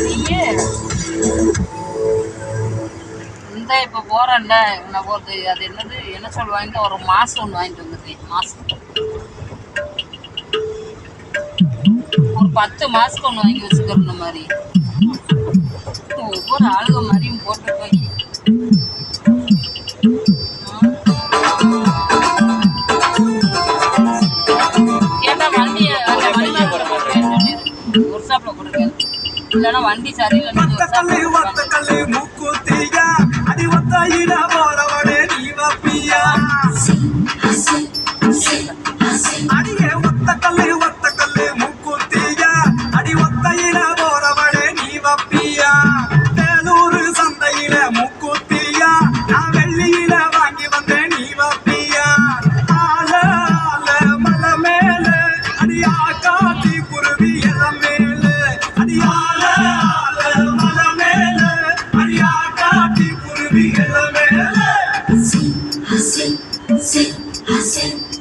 நீயே இந்த இப்போ போகிறேன்ல என்ன போகிறது அது என்னது என்ன சொல்லுவாங்க ஒரு மாதம் ஒன்று வாங்கிட்டு வந்துருக்கேன் மாதம் ஒரு 10 மாதத்துக்கு ஒன்று வாங்கி வச்சுக்கிற மாதிரி ஒவ்வொரு ஆளுக மாதிரியும் போட்டு போய் கேட்டால் வண்டியை அந்த மணி ஒர்க் ஷாப்பில் கொடுங்க இல்லைன்னா வண்டி சரியில்லை I see.